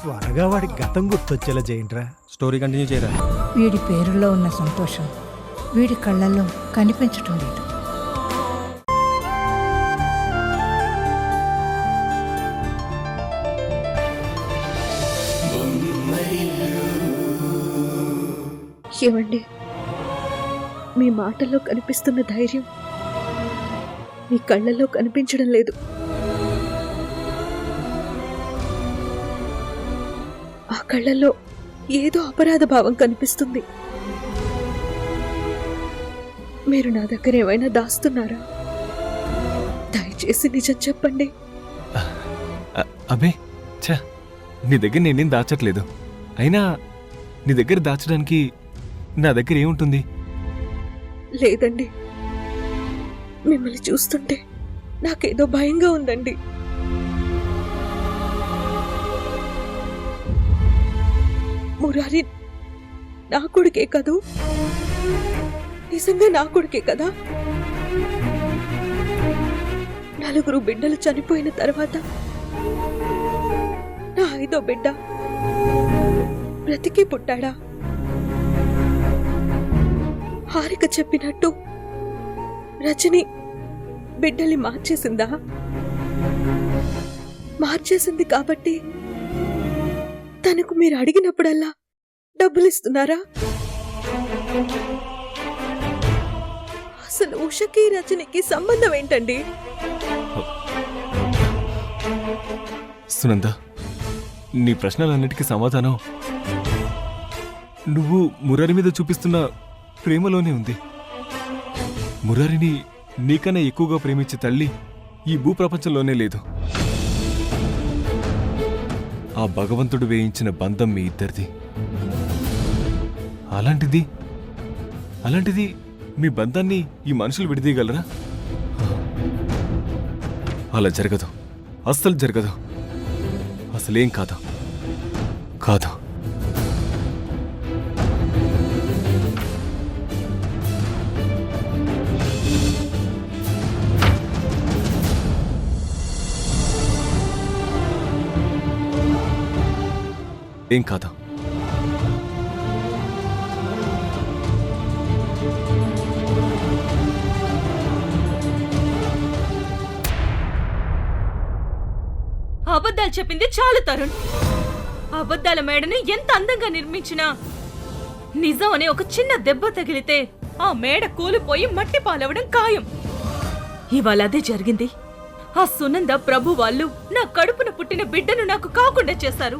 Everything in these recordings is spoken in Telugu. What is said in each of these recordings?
త్వరగా వాడి గతం గుర్తొచ్చేలా చేయండిరా. స్టోరీ కంటిన్యూ చేయరా. వీడి పేరులో ఉన్న సంతోషం వీడి కళ్ళల్లో కనిపించటం లేదు. ఏమండి, మీ మాటల్లో కనిపిస్తున్న ధైర్యం మీ కళ్ళల్లో కనిపించడం లేదు. ఆ కళ్ళల్లో ఏదో అపరాధ భావం కనిపిస్తుంది. మీరు నా దగ్గర ఏమైనా దాస్తున్నారా? దయచేసి నిజం చెప్పండి. అబే ఛా, నీ దగ్గర నేనేం దాచట్లేదు. అయినా నీ దగ్గర దాచడానికి నా దగ్గర ఏముంటుంది? లేదండి, మిమ్మల్ని చూస్తుంటే నాకేదో భయంగా ఉందండి. మురారి నా కొడుకే కదూ? నిజంగా నా కొడుకే కదా? 4 బిడ్డలు చనిపోయిన తర్వాత నా 5వ బిడ్డ బ్రతికి పుట్టాడా? హారిక చెప్పినట్టు రజని బిడ్డల్ని మార్చేసిందా? మార్చేసింది కాబట్టి తనకు మీరు అడిగినప్పుడల్లా డబ్బులిస్తున్నారా? అసలు ఉషకి రజనికి సంబంధం ఏంటండి? సునంద, నీ ప్రశ్నలన్నిటికీ సమాధానం నువ్వు మురారి మీద చూపిస్తున్న ప్రేమలోనే ఉంది. మురారిని నీకన్నా ఎక్కువగా ప్రేమించే తల్లి ఈ భూప్రపంచంలోనే లేదు. ఆ భగవంతుడు వేయించిన బంధం మీ ఇద్దరిది. అలాంటిది మీ బంధాన్ని ఈ మనుషులు విడదీయగలరా? అలా జరగదు, అస్సలు జరగదు. అసలేం కాదు. ఏం కాదా? అబద్ధాలు చెప్పింది చాలు తరుణ్. అబద్ధాల మేడను ఎంత అందంగా నిర్మించినా నిజం అనే ఒక చిన్న దెబ్బ తగిలితే ఆ మేడ కూలిపోయి మట్టి పాలవడం ఖాయం. ఇవాళ అదే జరిగింది. ఆ సునంద ప్రభు వాళ్ళు నా కడుపున పుట్టిన బిడ్డను నాకు కాకుండా చేశారు.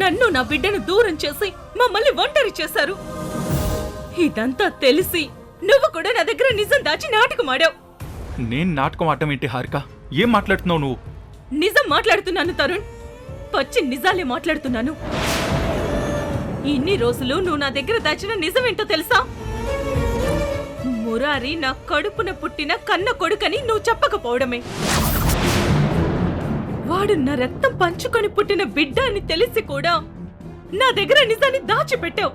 నన్ను నా బిడ్డను దూరం చేసి మమ్మల్ని ఒంటరి చేశారు. ఇదంతా తెలిసి నువ్వు కూడా నా దగ్గర నిజం దాచి నాటకం ఆడావు. నేను నాటకం ఆడటం ఏంటి హారిక? ఏం మాట్లాడుతున్నావు నువ్వు? నిజం మాట్లాడుతున్నాను తరుణ్, పచ్చి నిజాలే మాట్లాడుతున్నాను. ఇన్ని రోజులు నువ్వు నా దగ్గర దాచిన నిజమేంటో తెలుసా? మురారి నా కడుపున పుట్టిన కన్న కొడుకని నువ్వు చెప్పకపోవడమే. వాడు నా రక్తం పంచుకొని పుట్టిన బిడ్డ అని తెలిసి కూడా నా దగ్గర నిజాన్ని దాచిపెట్టావు.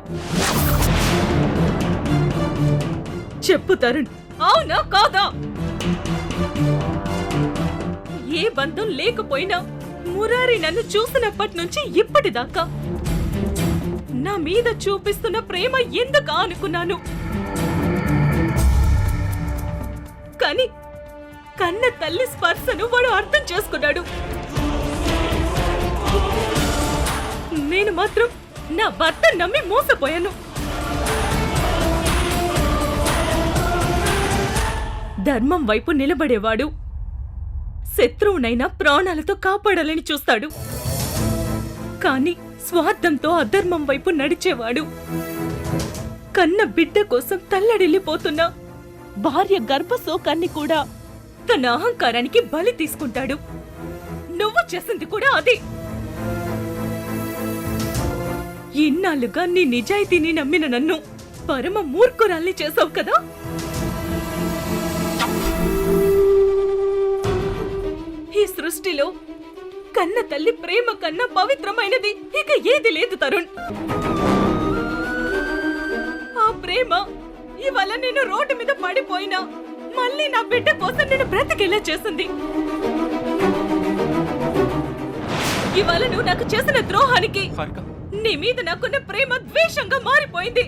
చెప్పు తరుణ్, అవునా కాదా? ఏ బంధం లేకపోయినా మురారి నన్ను చూసినప్పటి నుంచి ఇప్పటిదాకా నా మీద చూపిస్తున్న ప్రేమ ఎందుకా అనుకున్నాను. కానీ కన్న తల్లి స్పర్శను వాడు అర్థం చేసుకున్నాడు. నేను మాత్రం నా భర్త నమ్మి మోసపోయాను. ధర్మం వైపు నిలబడేవాడు శత్రువునైనా ప్రాణాలతో కాపాడాలని చూస్తాడు. కాని స్వార్థంతో అధర్మం వైపు నడిచేవాడు కన్న బిడ్డ కోసం తల్లడిల్లిపోతున్న భార్య గర్భశోకాన్ని కూడా తన అహంకారానికి బలి తీసుకుంటాడు. నువ్వు చేసింది కూడా అదే. ఇన్నాళ్ళుగా నీ నిజాయితీని నమ్మిన నన్ను పరమ మూర్ఖురాల్ని చేసావు కదా. ఈ సృష్టిలో కన్న తల్లి ప్రేమ కన్నా పవిత్రమైనది ఇక ఏది లేదు తరుణ్. ఆ ప్రేమ ఇవాళ నేను రోడ్డు మీద పడిపోయినా మళ్ళీ నా బిడ్డ కోసం నేను బ్రతికేలా చేసింది. ఇవాళ నువ్వు నాకు చేసిన ద్రోహానికి హారిక నీ మీద నాకున్న ప్రేమ ద్వేషంగా మారిపోయింది.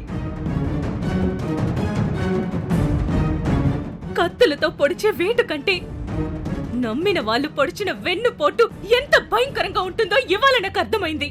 కత్తులతో పొడిచే వేటు కంటే నమ్మిన వాళ్ళు పొడిచిన వెన్నుపోటు ఎంత భయంకరంగా ఉంటుందో ఇవాళ నాకు అర్థమైంది.